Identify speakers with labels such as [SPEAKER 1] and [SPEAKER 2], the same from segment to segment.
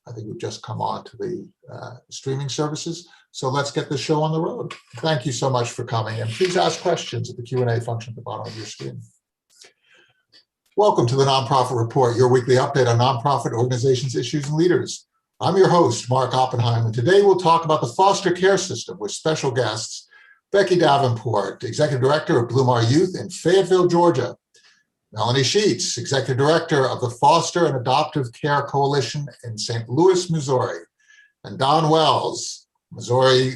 [SPEAKER 1] I think we've just come on to the streaming services. So let's get the show on the road. Thank you so much for coming, and please ask questions at the Q&A function at the bottom of your screen. Welcome to the Nonprofit Report, your weekly update on nonprofit organizations, issues, and leaders. I'm your host, Mark Oppenheim, and today we'll talk about the foster care system with special guests, Becky Davenport, Executive Director of Blue Mar Youth in Fayetteville, Georgia, Melanie Scheetz, Executive Director of the Foster and Adoptive Care Coalition in St. Louis, Missouri, and Don Wells, Missouri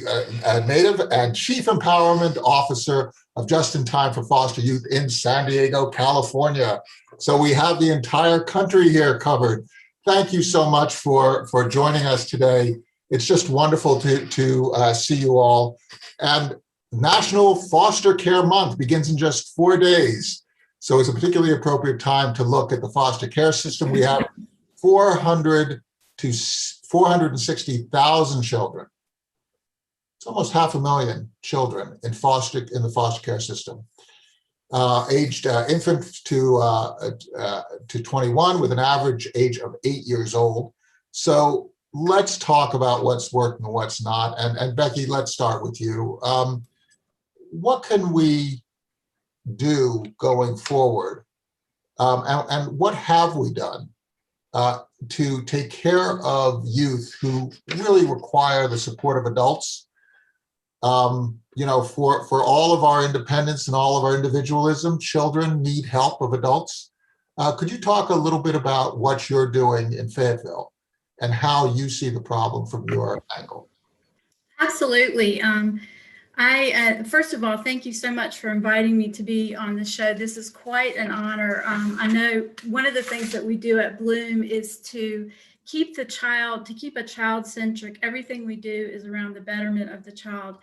[SPEAKER 1] native and Chief Empowerment Officer of Just in Time for Foster Youth in San Diego, California. So we have the entire country here covered. Thank you so much for joining us today. It's just wonderful to see you all. And National Foster Care Month begins in just 4 days. So it's a particularly appropriate time to look at the foster care system. We have 400 to 460,000 children. It's almost 500,000 children in the foster care system, aged infant to 21 with an average age of 8 years old. So let's talk about what's working and what's not. And Becky, let's start with you. What can we do going forward, and what have we done to take care of youth who really require the support of adults? You know, for all of our independence and all of our individualism, children need help of adults. Could you talk a little bit about what you're doing in Fayetteville and how you see the problem from your angle?
[SPEAKER 2] Absolutely. First of all, thank you so much for inviting me to be on the show. This is quite an honor. I know one of the things that we do at Bloom is to keep a child-centric. Everything we do is around the betterment of the child.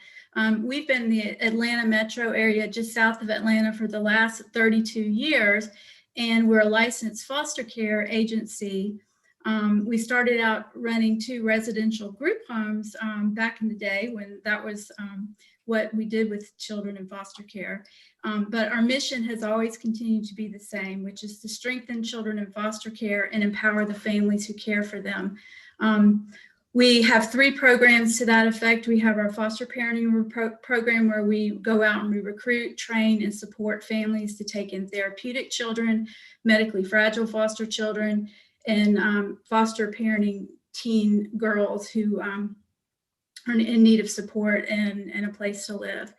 [SPEAKER 2] We've been in the Atlanta metro area, just south of Atlanta, for the last 32 years, and we're a licensed foster care agency. We started out running 2 residential group homes back in the day when that was what we did with children in foster care. But our mission has always continued to be the same, which is to strengthen children in foster care and empower the families who care for them. We have 3 programs to that effect. We have our foster parenting program, where we go out and we recruit, train, and support families to take in therapeutic children, medically fragile foster children, and foster parenting teen girls who are in need of support and a place to live.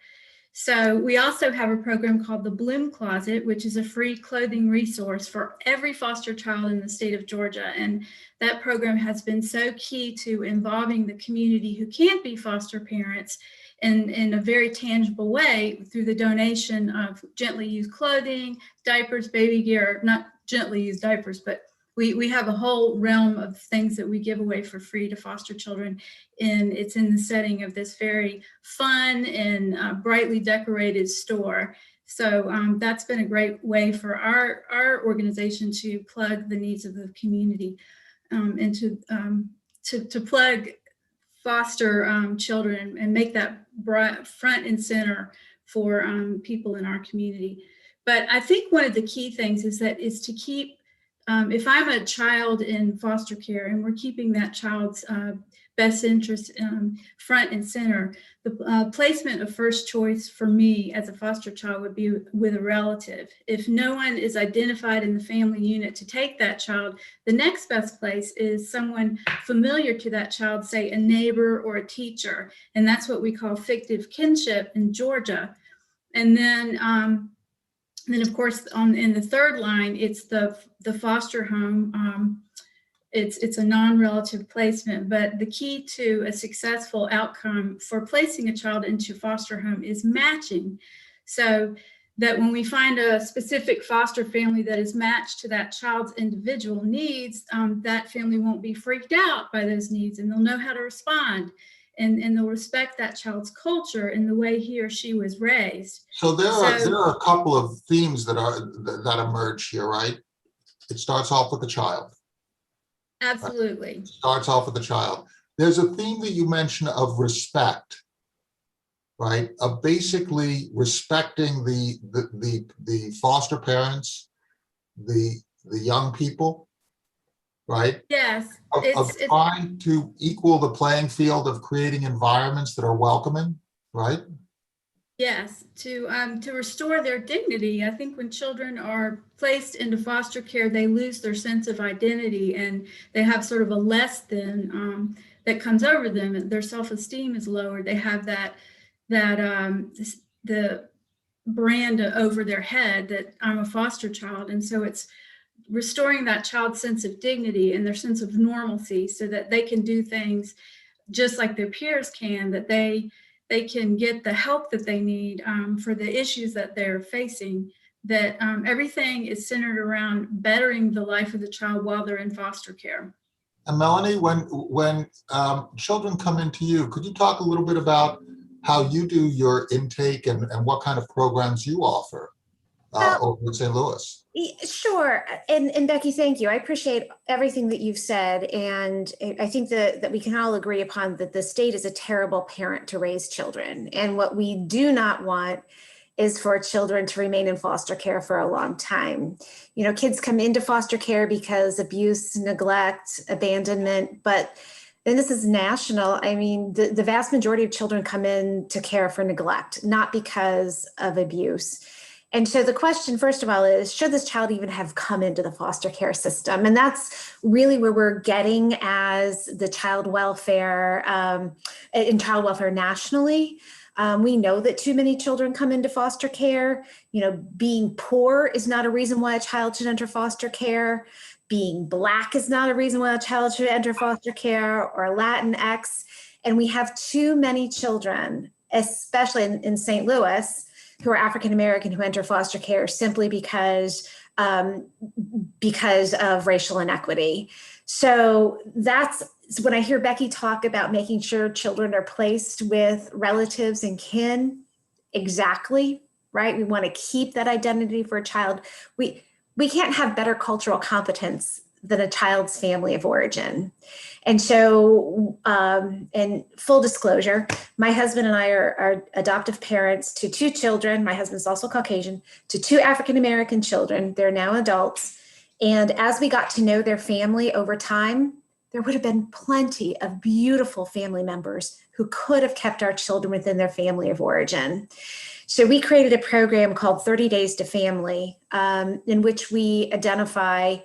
[SPEAKER 2] So we also have a program called the Bloom Closet, which is a free clothing resource for every foster child in the state of Georgia. And that program has been so key to involving the community who can't be foster parents in a very tangible way through the donation of gently used clothing, diapers, baby gear, not gently used diapers, but we have a whole realm of things that we give away for free to foster children, and it's in the setting of this very fun and brightly decorated store. So that's been a great way for our organization to plug the needs of the community and to plug foster children and make that front and center for people in our community. But I think one of the key things is to keep if I'm a child in foster care and we're keeping that child's best interest front and center, the placement of first choice for me as a foster child would be with a relative. If no one is identified in the family unit to take that child, the next best place is someone familiar to that child, say a neighbor or a teacher, and that's what we call fictive kinship in Georgia. And then of course, in the third line, it's the foster home. It's a non-relative placement, but the key to a successful outcome for placing a child into foster home is matching. So that when we find a specific foster family that is matched to that child's individual needs, that family won't be freaked out by those needs, and they'll know how to respond. And they'll respect that child's culture and the way he or she was raised.
[SPEAKER 1] So there are a couple of themes that emerge here, right? It starts off with the child.
[SPEAKER 2] Absolutely.
[SPEAKER 1] It starts off with the child. There's a theme that you mentioned of respect, right? Of basically respecting the foster parents, the young people, right?
[SPEAKER 2] Yes,
[SPEAKER 1] Of
[SPEAKER 2] it's
[SPEAKER 1] trying to equal the playing field of creating environments that are welcoming, right?
[SPEAKER 2] yes, to restore their dignity. I think when children are placed into foster care, they lose their sense of identity and they have sort of a less than that comes over them. Their self-esteem is lowered. They have the brand over their head that I'm a foster child, and so it's restoring that child's sense of dignity and their sense of normalcy so that they can do things just like their peers can, that they can get the help that they need for the issues that they're facing, that everything is centered around bettering the life of the child while they're in foster care.
[SPEAKER 1] And Melanie, when children come into you, could you talk a little bit about how you do your intake and what kind of programs you offer over in St. Louis?
[SPEAKER 3] Sure. And Becky, thank you. I appreciate everything that you've said. And I think that we can all agree upon that the state is a terrible parent to raise children. And what we do not want is for children to remain in foster care for a long time. You know, kids come into foster care because abuse, neglect, abandonment, but then this is national. I mean, the vast majority of children come in to care for neglect, not because of abuse. And so the question, first of all, is should this child even have come into the foster care system? And that's really where we're getting as the child welfare, in child welfare nationally. We know that too many children come into foster care. You know, being poor is not a reason why a child should enter foster care. Being Black is not a reason why a child should enter foster care, or Latinx. And we have too many children, especially in St. Louis, who are African American who enter foster care simply because of racial inequity. So that's when I hear Becky talk about making sure children are placed with relatives and kin. Exactly, right? We want to keep that identity for a child. We can't have better cultural competence than a child's family of origin. And so, and full disclosure, my husband and I are adoptive parents to two children. My husband's also Caucasian, to two African-American children. They're now adults. And as we got to know their family over time, there would have been plenty of beautiful family members who could have kept our children within their family of origin. So we created a program called 30 Days to Family, in which we identify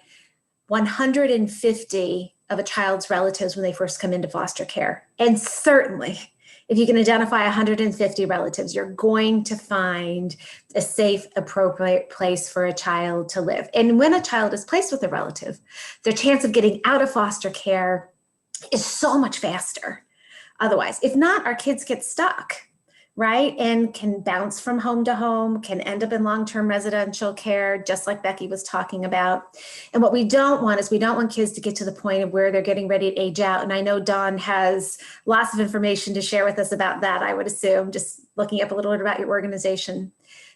[SPEAKER 3] 150 of a child's relatives when they first come into foster care. And certainly, if you can identify 150 relatives, you're going to find a safe, appropriate place for a child to live. And when a child is placed with a relative, their chance of getting out of foster care is so much faster. Otherwise, if not, our kids get stuck, right? And can bounce from home to home, can end up in long-term residential care, just like Becky was talking about. And what we don't want is we don't want kids to get to the point of where they're getting ready to age out. And I know Dawn has lots of information to share with us about that, I would assume, just looking up a little bit about your organization.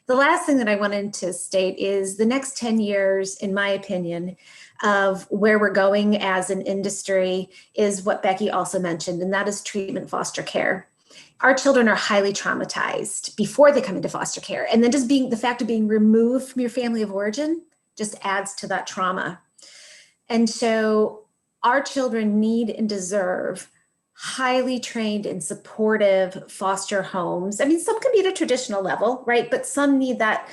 [SPEAKER 3] The last thing that I wanted to state is the next 10 years, in my opinion, of where we're going as an industry is what Becky also mentioned, and that is treatment foster care. Our children are highly traumatized before they come into foster care. And then just the fact of being removed from your family of origin just adds to that trauma. And so our children need and deserve highly trained and supportive foster homes. I mean, some can be at a traditional level, right? But some need that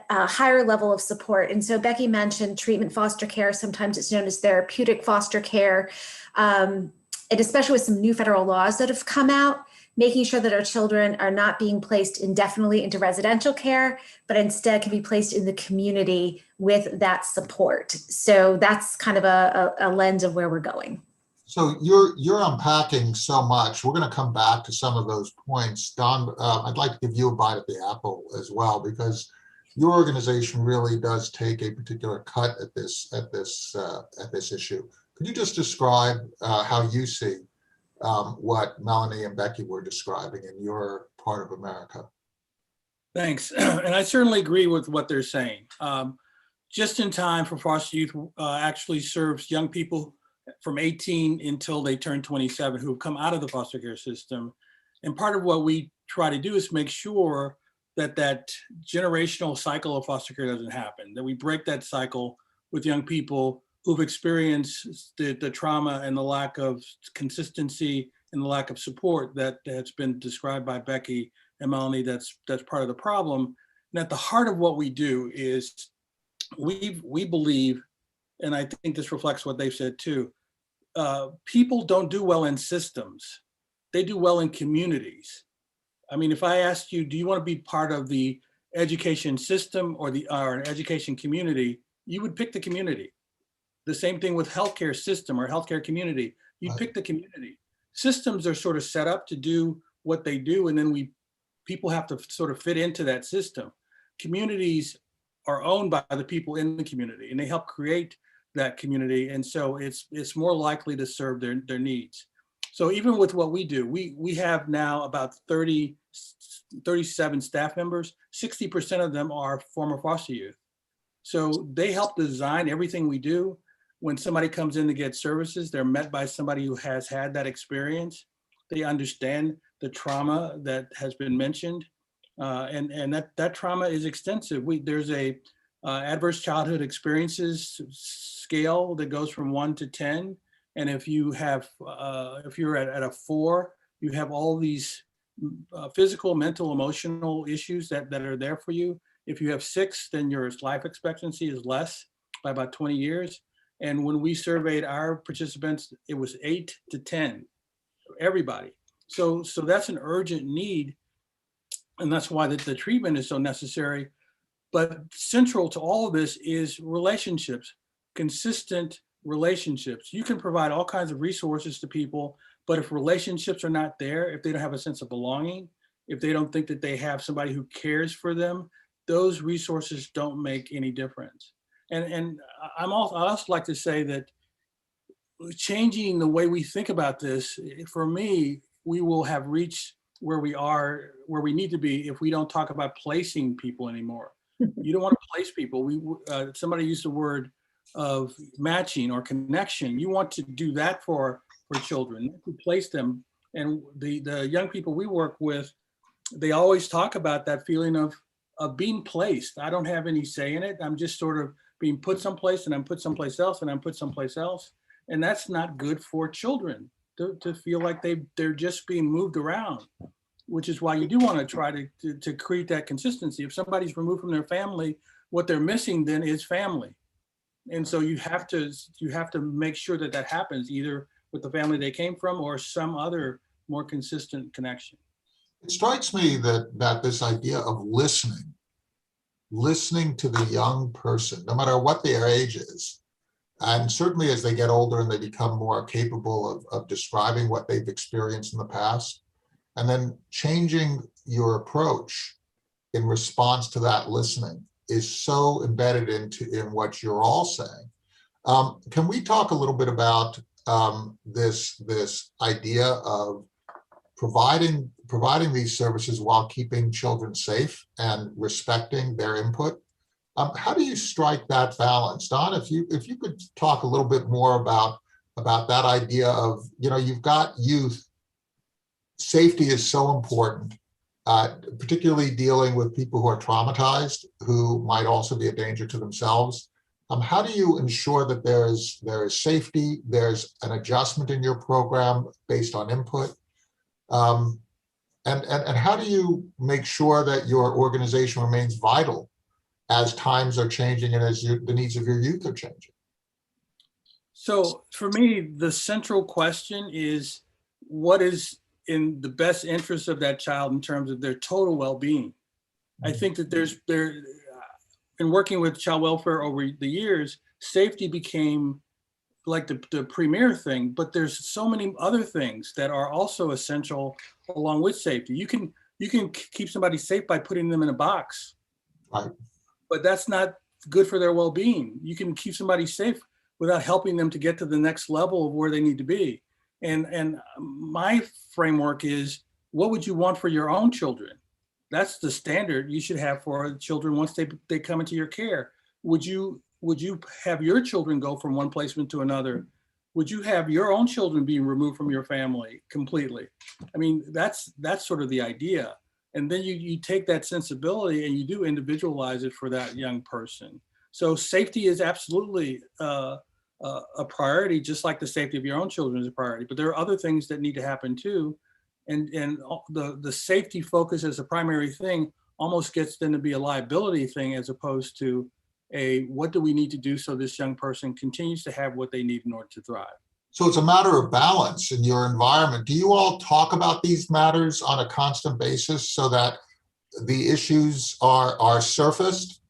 [SPEAKER 3] higher level of support. And so Becky mentioned treatment foster care. Sometimes it's known as therapeutic foster care. And especially with some new federal laws that have come out, making sure that our children are not being placed indefinitely into residential care, but instead can be placed in the community with that support. So that's kind of a lens of where we're going.
[SPEAKER 1] So you're unpacking so much. We're going to come back to some of those points. Don, I'd like to give you a bite at the apple as well, because your organization really does take a particular cut at this issue. Could you just describe how you see what Melanie and Becky were describing in your part of America?
[SPEAKER 4] Thanks. And I certainly agree with what they're saying. Just in Time for Foster Youth actually serves young people from 18 until they turn 27 who have come out of the foster care system. And part of what we try to do is make sure that that generational cycle of foster care doesn't happen, that we break that cycle with young people who've experienced the trauma and the lack of consistency and the lack of support that has been described by Becky and Melanie. That's part of the problem. And at the heart of what we do is we believe, and I think this reflects what they've said too, people don't do well in systems. They do well in communities. I mean, if I asked you, do you want to be part of the education system or an education community, you would pick the community. The same thing with healthcare system or healthcare community. You'd pick the community. Systems are sort of set up to do what they do, and then people have to sort of fit into that system. Communities are owned by the people in the community, and they help create that community, and so it's more likely to serve their needs. So even with what we do, we have now about 37 staff members. 60% of them are former foster youth. So they help design everything we do. When somebody comes in to get services, they're met by somebody who has had that experience. They understand the trauma that has been mentioned, and that trauma is extensive. There's a adverse childhood experiences scale that goes from 1 to 10. And if you're at a 4, you have all these physical, mental, emotional issues that are there for you. If you have 6, then your life expectancy is less by about 20 years. And when we surveyed our participants, it was 8 to 10, everybody. So that's an urgent need. And that's why the treatment is so necessary. But central to all of this is relationships, consistent relationships. You can provide all kinds of resources to people, but if relationships are not there, if they don't have a sense of belonging, if they don't think that they have somebody who cares for them, those resources don't make any difference. And I also like to say that changing the way we think about this, for me, we will have reached where we need to be if we don't talk about placing people anymore. You don't want to place people. Somebody used the word of matching or connection. You want to do that for children, not to place them. And the young people we work with, they always talk about that feeling of being placed. I don't have any say in it. I'm just sort of being put someplace, and I'm put someplace else, and I'm put someplace else. And that's not good for children to feel like they're just being moved around, which is why you do want to try to create that consistency. If somebody's removed from their family, what they're missing then is family. And so you have to make sure that happens either with the family they came from or some other more consistent connection.
[SPEAKER 1] It strikes me that this idea of listening to the young person, no matter what their age is, and certainly as they get older and they become more capable of describing what they've experienced in the past, and then changing your approach in response to that listening is so embedded in what you're all saying. Can we talk a little bit about this idea of providing these services while keeping children safe and respecting their input? How do you strike that balance? Don, if you could talk a little bit more about that idea of, you've got youth. Safety is so important, particularly dealing with people who are traumatized, who might also be a danger to themselves. How do you ensure that there is safety, there's an adjustment in your program based on input? And how do you make sure that your organization remains vital as times are changing and as the needs of your youth are changing? So
[SPEAKER 4] for me, the central question is, what is in the best interest of that child in terms of their total well-being? I think that in working with child welfare over the years, safety became like the premier thing, but there's so many other things that are also essential along with safety. You can keep somebody safe by putting them in a box, right? But that's not good for their well-being. You can keep somebody safe without helping them to get to the next level of where they need to be. And my framework is, what would you want for your own children? That's the standard you should have for children once they come into your care. Would you have your children go from one placement to another? Would you have your own children being removed from your family completely? I mean, that's sort of the idea. And then you take that sensibility and you do individualize it for that young person. So safety is absolutely a priority, just like the safety of your own children is a priority. But there are other things that need to happen too. And the safety focus as a primary thing almost gets then to be a liability thing, as opposed to what do we need to do so this young person continues to have what they need in order to thrive.
[SPEAKER 1] So it's a matter of balance in your environment. Do you all talk about these matters on a constant basis so that the issues are surfaced?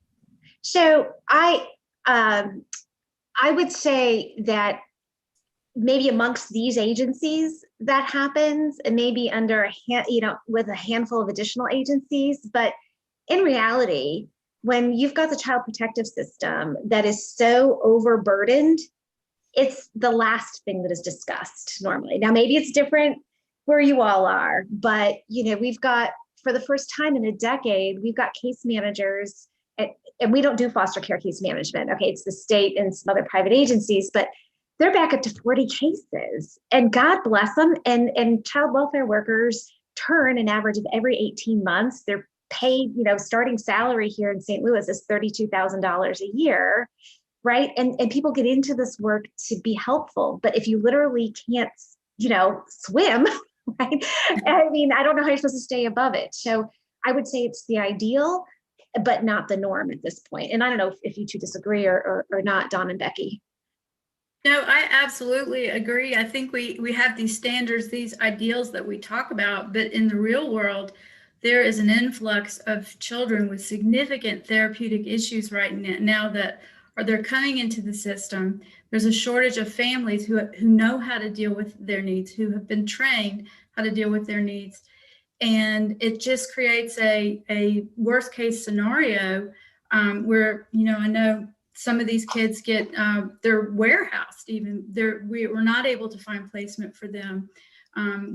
[SPEAKER 3] So I would say that maybe amongst these agencies that happens, and maybe under with a handful of additional agencies. But in reality, when you've got the child protective system that is so overburdened, it's the last thing that is discussed normally. Now, maybe it's different where you all are, but we've got, for the first time in a decade, we've got case managers, and we don't do foster care case management. Okay, it's the state and some other private agencies, but they're back up to 40 cases, and God bless them. And child welfare workers turn an average of every 18 months. They're paid, starting salary here in St. Louis is $32,000 a year, right? And people get into this work to be helpful, but if you literally can't, swim, right? I mean, I don't know how you're supposed to stay above it. So I would say it's the ideal, but not the norm at this point. And I don't know if you two disagree or not, Dawn and Becky.
[SPEAKER 2] No, I absolutely agree. I think we have these standards, these ideals that we talk about, but in the real world, there is an influx of children with significant therapeutic issues right now that they're coming into the system. There's a shortage of families who know how to deal with their needs, who have been trained how to deal with their needs. And it just creates a worst case scenario where, I know some of these kids get, they're warehoused even. We're not able to find placement for them.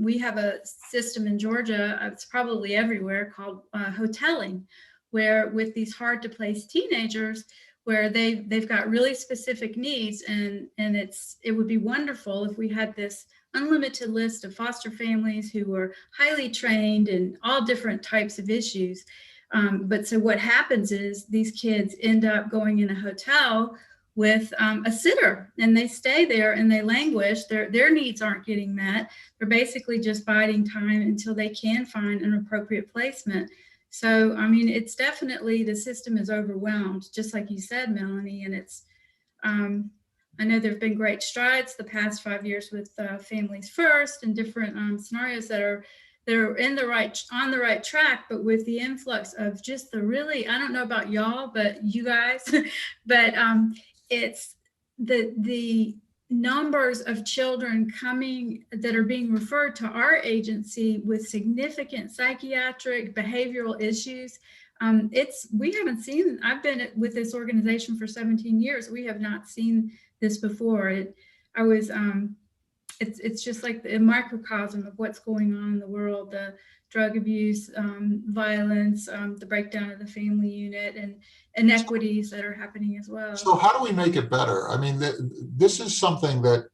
[SPEAKER 2] We have a system in Georgia, it's probably everywhere, called hoteling, where with these hard to place teenagers, where they've got really specific needs, and it would be wonderful if we had this unlimited list of foster families who were highly trained in all different types of issues. But so what happens is these kids end up going in a hotel with a sitter, and they stay there and they languish. Their needs aren't getting met. They're basically just biding time until they can find an appropriate placement. So, I mean, it's definitely, the system is overwhelmed, just like you said, Melanie, and it's, I know there've been great strides the past 5 years with Families First and different scenarios that are on the right track, but with the influx of just the really, I don't know about y'all, but you guys, but it's the numbers of children coming that are being referred to our agency with significant psychiatric behavioral issues. We haven't seen, I've been with this organization for 17 years. We have not seen this before. It's just like a microcosm of what's going on in the world, the drug abuse, violence, the breakdown of the family unit, and inequities that are happening as well.
[SPEAKER 1] So how do we make it better? I mean, this is something that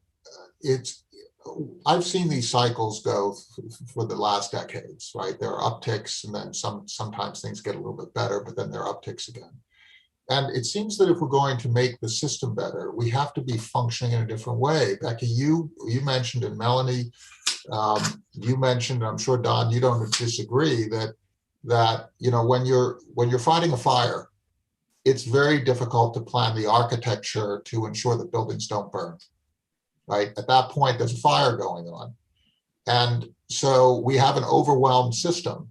[SPEAKER 1] I've seen these cycles go for the last decades, right? There are upticks, and then sometimes things get a little bit better, but then there are upticks again. And it seems that if we're going to make the system better, we have to be functioning in a different way. Becky, you mentioned, and Melanie, you mentioned, and I'm sure Don, you don't disagree, that when you're fighting a fire, it's very difficult to plan the architecture to ensure that buildings don't burn. Right? At that point, there's a fire going on. And so we have an overwhelmed system.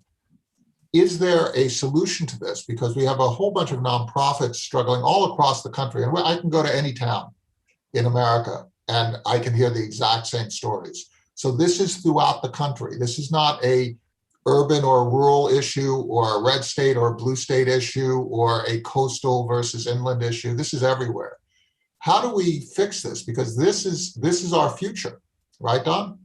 [SPEAKER 1] Is there a solution to this? Because we have a whole bunch of nonprofits struggling all across the country. And I can go to any town in America and I can hear the exact same stories. So this is throughout the country. This is not a urban or rural issue or a red state or a blue state issue or a coastal versus inland issue. This is everywhere. How do we fix this? Because this is our future, right, Don?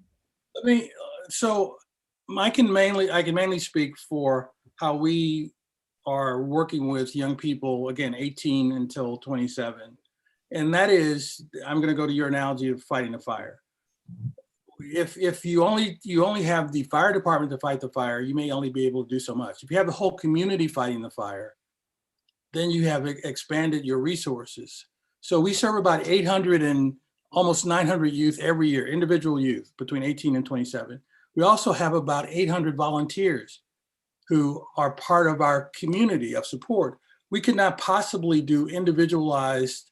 [SPEAKER 4] I can mainly speak for how we are working with young people, again, 18 until 27. And that is, I'm going to go to your analogy of fighting a fire. If you only have the fire department to fight the fire, you may only be able to do so much. If you have the whole community fighting the fire, then you have expanded your resources. So we serve about 800 and almost 900 youth every year, individual youth between 18 and 27. We also have about 800 volunteers who are part of our community of support. We could not possibly do individualized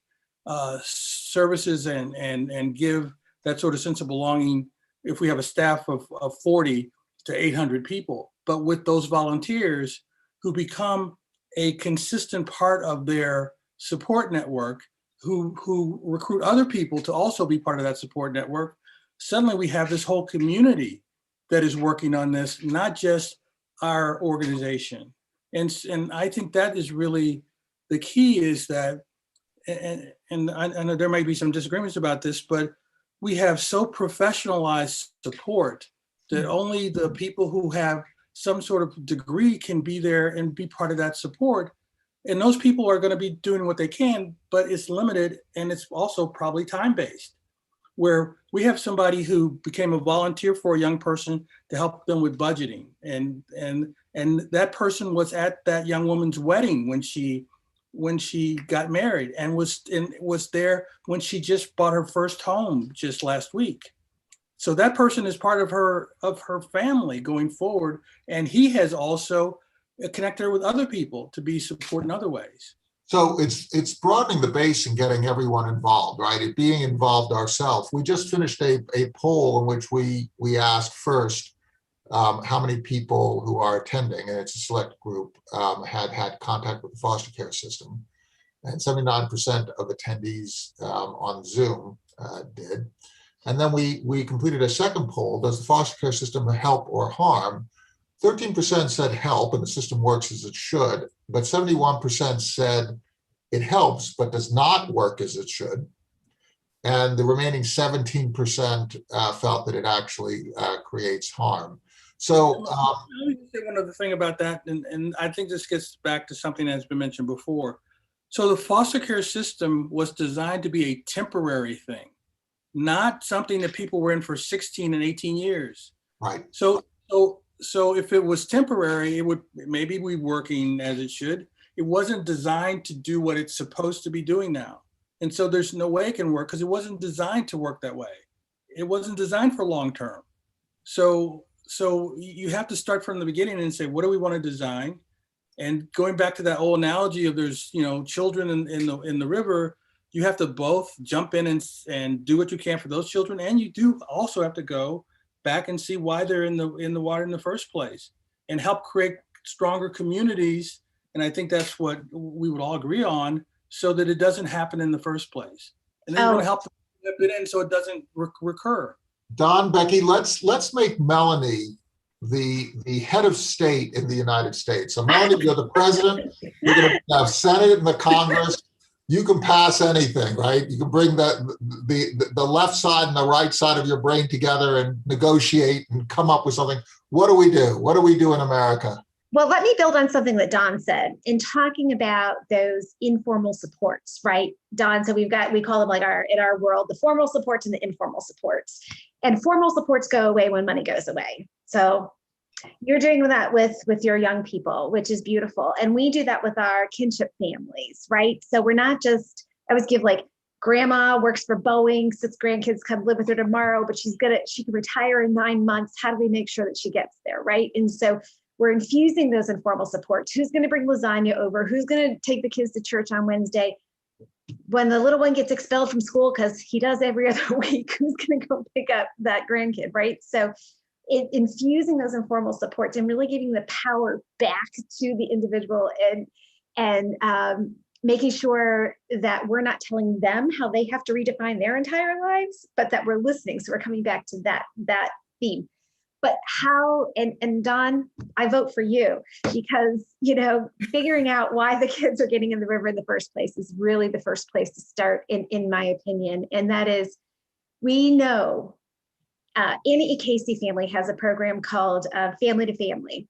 [SPEAKER 4] services and give that sort of sense of belonging if we have a staff of 40 to 800 people. But with those volunteers who become a consistent part of their support network, who recruit other people to also be part of that support network, suddenly we have this whole community that is working on this, not just our organization. And I think that is really the key, is that, and I know there might be some disagreements about this, but we have so professionalized support that only the people who have some sort of degree can be there and be part of that support. And those people are going to be doing what they can, but it's limited, and it's also probably time-based, where we have somebody who became a volunteer for a young person to help them with budgeting. And that person was at that young woman's wedding when she got married, and was there when she just bought her first home just last week. So that person is part of her family going forward. And he has also connected her with other people to be supported in other ways.
[SPEAKER 1] So it's broadening the base and getting everyone involved, right? It being involved ourselves. We just finished a poll in which we asked first how many people who are attending, and it's a select group, had contact with the foster care system. And 79% of attendees on Zoom did. And then we completed a second poll: does the foster care system help or harm? 13% said help and the system works as it should, but 71% said it helps but does not work as it should. And the remaining 17% felt that it actually creates harm. So
[SPEAKER 4] let me say one other thing about that, and I think this gets back to something that's been mentioned before. So the foster care system was designed to be a temporary thing, not something that people were in for 16 and 18 years.
[SPEAKER 1] right.
[SPEAKER 4] So if it was temporary, it would maybe be working as it should. It wasn't designed to do what it's supposed to be doing now. And so there's no way it can work because it wasn't designed to work that way. It wasn't designed for long term. So you have to start from the beginning and say, what do we want to design? And going back to that old analogy of there's, children in the river, you have to both jump in and do what you can for those children. And you do also have to go back and see why they're in the water in the first place and help create stronger communities. And I think that's what we would all agree on, so that it doesn't happen in the first place. And then you want to help them it in so it doesn't recur.
[SPEAKER 1] Don, Becky, let's make Melanie the head of state in the United States. So Melanie, you're the president, you're going to have Senate and the Congress. You can pass anything, right? You can bring the left side and the right side of your brain together and negotiate and come up with something. What do we do? What do we do in America?
[SPEAKER 3] Well, let me build on something that Don said in talking about those informal supports, right, Don? So we call them like in our world, the formal supports and the informal supports. And formal supports go away when money goes away. So you're doing that with your young people, which is beautiful. And we do that with our kinship families, right? So we're not just, I always give like, grandma works for Boeing, 6 grandkids come live with her tomorrow, but she can retire in 9 months. How do we make sure that she gets there, right? And so we're infusing those informal supports. Who's going to bring lasagna over? Who's going to take the kids to church on Wednesday? When the little one gets expelled from school, because he does every other week, who's going to go pick up that grandkid, right? So infusing those informal supports and really giving the power back to the individual and making sure that we're not telling them how they have to redefine their entire lives, but that we're listening. So we're coming back to that theme. But how, and Don, I vote for you because, figuring out why the kids are getting in the river in the first place is really the first place to start, in my opinion. And that is, we know any Casey family has a program called Family to Family.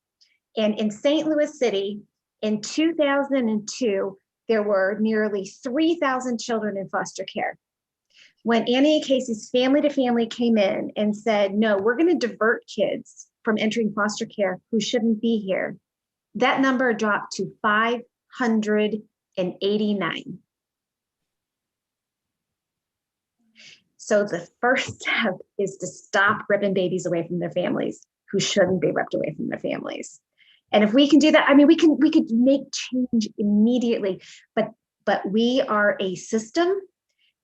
[SPEAKER 3] And in St. Louis City in 2002, there were nearly 3,000 children in foster care. When Annie Casey's Family to Family came in and said, no, we're going to divert kids from entering foster care who shouldn't be here, that number dropped to 589. So the first step is to stop ripping babies away from their families who shouldn't be ripped away from their families. And if we can do that, I mean, we could make change immediately, but we are a system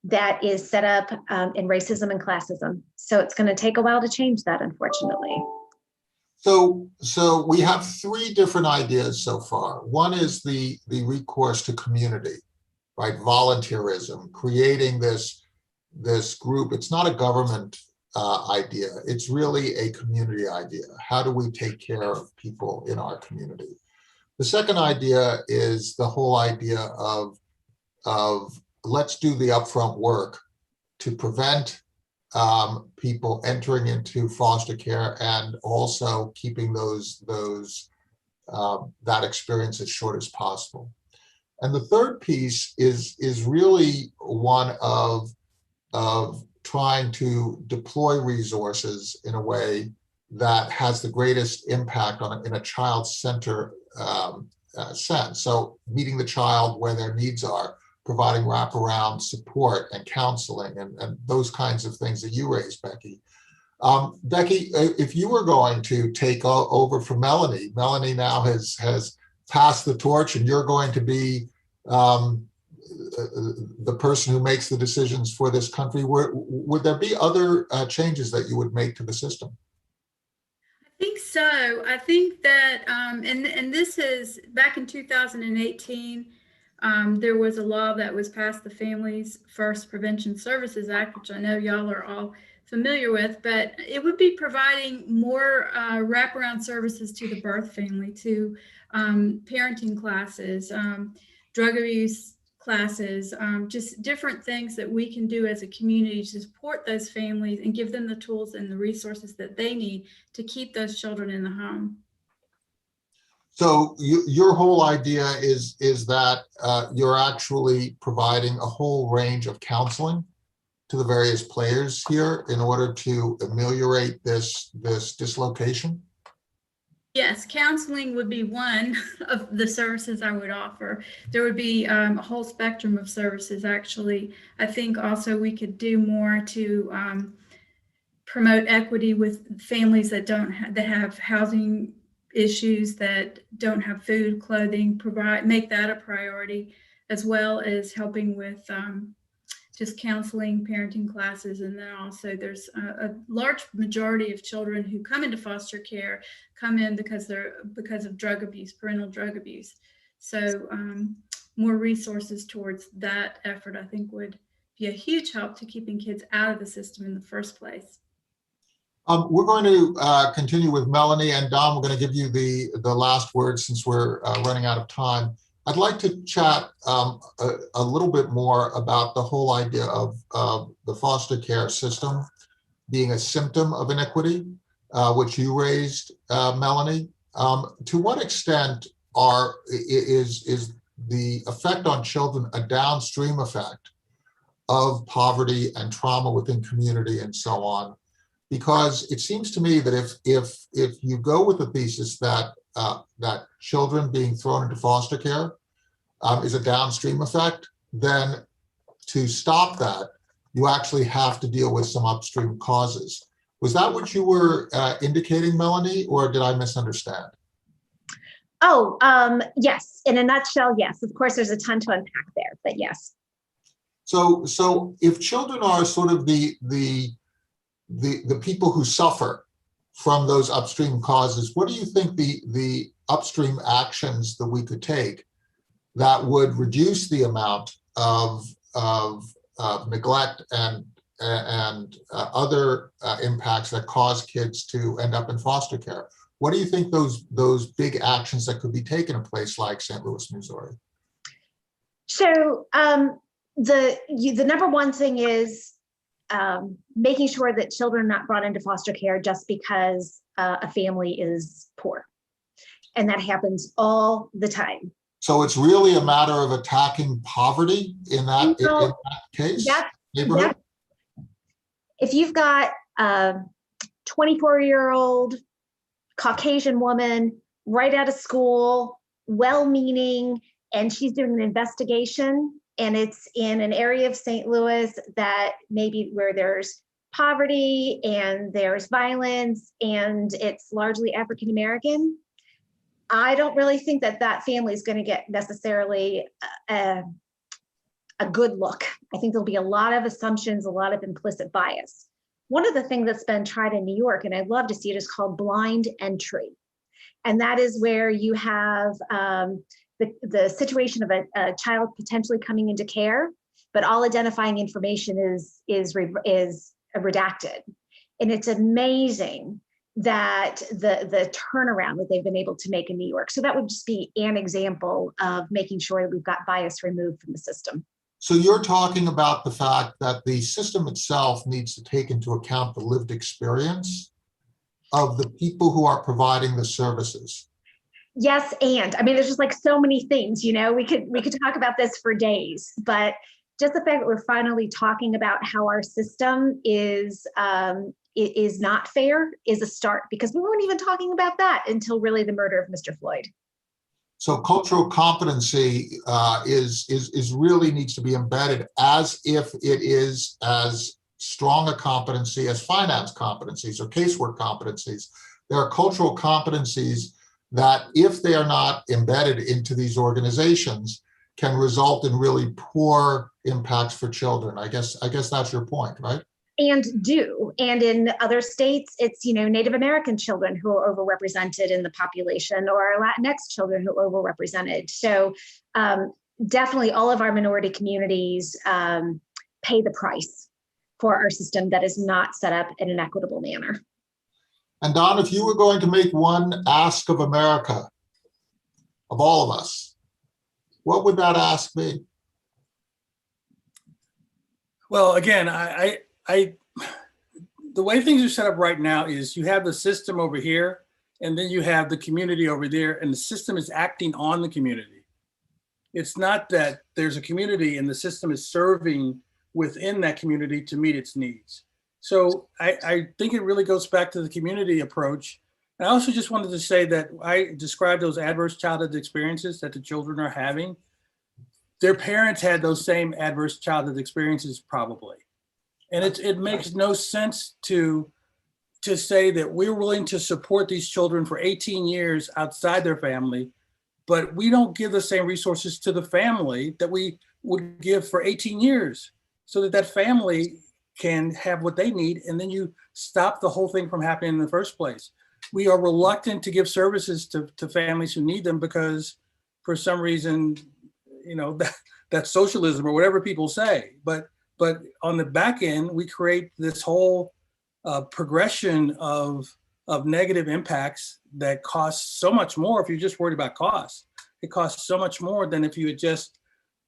[SPEAKER 3] that is set up in racism and classism. So it's going to take a while to change that, unfortunately.
[SPEAKER 1] So we have three different ideas so far. One is the recourse to community, right? Volunteerism, creating this group. It's not a government idea. It's really a community idea. How do we take care of people in our community? The second idea is the whole idea of let's do the upfront work to prevent people entering into foster care and also keeping that experience as short as possible. And the third piece is really one of trying to deploy resources in a way that has the greatest impact in a child-centered sense. So meeting the child where their needs are, providing wraparound support and counseling and those kinds of things that you raised, Becky. Becky, if you were going to take over from Melanie now has passed the torch and you're going to be the person who makes the decisions for this country, would there be other changes that you would make to the system?
[SPEAKER 2] I think so. I think that, and this is back in 2018, there was a law that was passed, the Families First Prevention Services Act, which I know y'all are all familiar with, but it would be providing more wraparound services to the birth family, to parenting classes, drug abuse classes, just different things that we can do as a community to support those families and give them the tools and the resources that they need to keep those children in the home.
[SPEAKER 1] So your whole idea is that you're actually providing a whole range of counseling to the various players here in order to ameliorate this dislocation?
[SPEAKER 2] Yes, counseling would be one of the services I would offer. There would be a whole spectrum of services, actually. I think also we could do more to promote equity with families that have housing issues, that don't have food, clothing, make that a priority, as well as helping with just counseling, parenting classes. And then also there's a large majority of children who come into foster care come in because of drug abuse, parental drug abuse. So more resources towards that effort, I think, would be a huge help to keeping kids out of the system in the first place.
[SPEAKER 1] We're going to continue with Melanie, and Dom, we're going to give you the last word since we're running out of time. I'd like to chat a little bit more about the whole idea of the foster care system being a symptom of inequity, which you raised, Melanie. To what extent is the effect on children a downstream effect of poverty and trauma within community and so on? Because it seems to me that if you go with the thesis that children being thrown into foster care is a downstream effect, then to stop that, you actually have to deal with some upstream causes. Was that what you were indicating, Melanie, or did I misunderstand?
[SPEAKER 3] Oh, yes. In a nutshell, yes. Of course, there's a ton to unpack there, but yes.
[SPEAKER 1] So if children are sort of the people who suffer from those upstream causes, what do you think the upstream actions that we could take that would reduce the amount of neglect and other impacts that cause kids to end up in foster care? What do you think those big actions that could be taken in a place like St. Louis, Missouri?
[SPEAKER 3] So the number one thing is making sure that children are not brought into foster care just because a family is poor. And that happens all the time. So
[SPEAKER 1] it's really a matter of attacking poverty in that case? Neighborhood?
[SPEAKER 3] If you've got a 24-year-old Caucasian woman right out of school, well-meaning, and she's doing an investigation and it's in an area of St. Louis that maybe where there's poverty and there's violence and it's largely African American, I don't really think that that family is going to get necessarily a good look. I think there'll be a lot of assumptions, a lot of implicit bias. One of the things that's been tried in New York, and I'd love to see it, is called blind entry. And that is where you have the situation of a child potentially coming into care, but all identifying information is redacted. And it's amazing that the turnaround that they've been able to make in New York. So that would just be an example of making sure that we've got bias removed from the system.
[SPEAKER 1] So you're talking about the fact that the system itself needs to take into account the lived experience of the people who are providing the services.
[SPEAKER 3] Yes, and I mean, there's just like so many things, you know, we could talk about this for days, but just the fact that we're finally talking about how our system is not fair is a start, because we weren't even talking about that until really the murder of Mr. Floyd.
[SPEAKER 1] So cultural competency is really needs to be embedded as if it is as strong a competency as finance competencies or casework competencies. There are cultural competencies that, if they are not embedded into these organizations, can result in really poor impacts for children. I guess that's your point, right?
[SPEAKER 3] And in other states, it's, you know, Native American children who are overrepresented in the population, or Latinx children who are overrepresented. So definitely all of our minority communities pay the price for our system that is not set up in an equitable manner.
[SPEAKER 1] And Don, if you were going to make one ask of America, of all of us, what would that ask be?
[SPEAKER 4] Well, again, the way things are set up right now is you have the system over here, and then you have the community over there, and the system is acting on the community. It's not that there's a community and the system is serving within that community to meet its needs. So I think it really goes back to the community approach. I also just wanted to say that I described those adverse childhood experiences that the children are having. Their parents had those same adverse childhood experiences probably. And it makes no sense to say that we're willing to support these children for 18 years outside their family, but we don't give the same resources to the family that we would give for 18 years so that that family can have what they need. And then you stop the whole thing from happening in the first place. We are reluctant to give services to families who need them because for some reason, you know, that's socialism or whatever people say. But on the back end, we create this whole progression of negative impacts that costs so much more if you're just worried about costs. It costs so much more than if you had just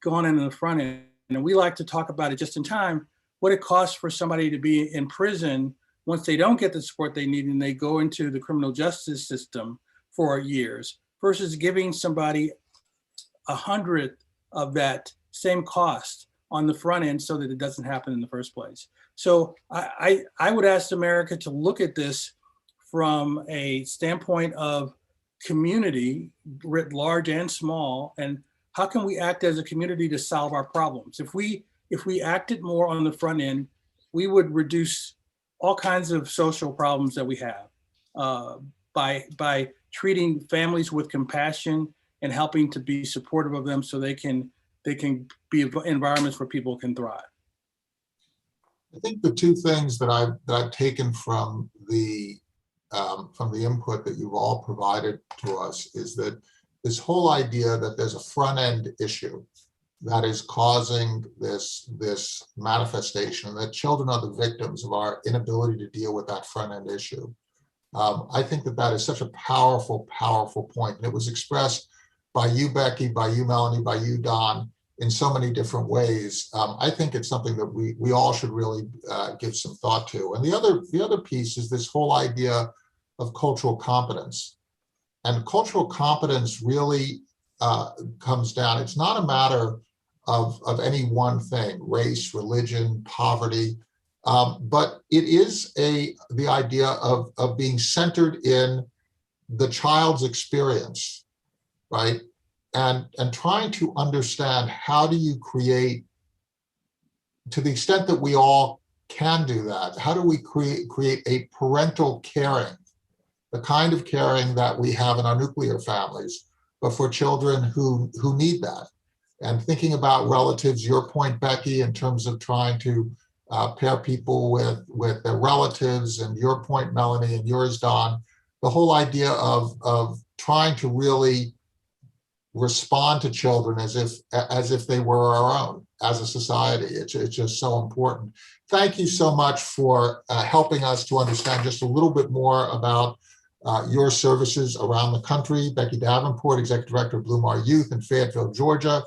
[SPEAKER 4] gone in the front end. And we like to talk about it just in time, what it costs for somebody to be in prison once they don't get the support they need and they go into the criminal justice system for years versus giving somebody 100th of that same cost on the front end so that it doesn't happen in the first place. So I would ask America to look at this from a standpoint of community, writ large and small, and how can we act as a community to solve our problems? If we acted more on the front end, we would reduce all kinds of social problems that we have by treating families with compassion and helping to be supportive of them so they can be environments where people can thrive.
[SPEAKER 1] I think the two things that I've taken from the input that you've all provided to us is that this whole idea that there's a front end issue that is causing this manifestation, that children are the victims of our inability to deal with that front end issue. I think that is such a powerful, powerful point. And it was expressed by you, Becky, by you, Melanie, by you, Don, in so many different ways. I think it's something that we all should really give some thought to. And the other piece is this whole idea of cultural competence. And cultural competence really comes down, it's not a matter of any one thing, race, religion, poverty, but it is the idea of being centered in the child's experience, right? and trying to understand how do you create, to the extent that we all can do that, how do we create a parental caring, the kind of caring that we have in our nuclear families, but for children who need that. And thinking about relatives, your point, Becky, in terms of trying to pair people with their relatives, and your point, Melanie, and yours, Don, the whole idea of trying to really respond to children as if they were our own as a society. It's just so important. Thank you so much for helping us to understand just a little bit more about your services around the country. Becky Davenport, Executive Director of Blue Mar Youth in Fayetteville, Georgia.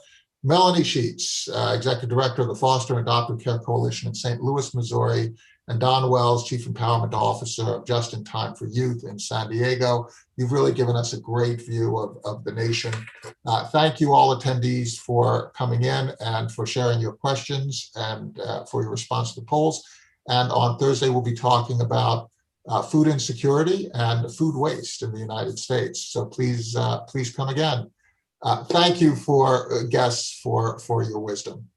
[SPEAKER 1] Melanie Scheetz, Executive Director of the Foster and Adoptive Care Coalition in St. Louis, Missouri, and Don Wells, Chief Empowerment Officer of Just in Time for Youth in San Diego. You've really given us a great view of the nation. Thank you all attendees for coming in and for sharing your questions and for your response to the polls. And on Thursday, we'll be talking about food insecurity and food waste in the United States. So please come again. Thank you for guests for your wisdom.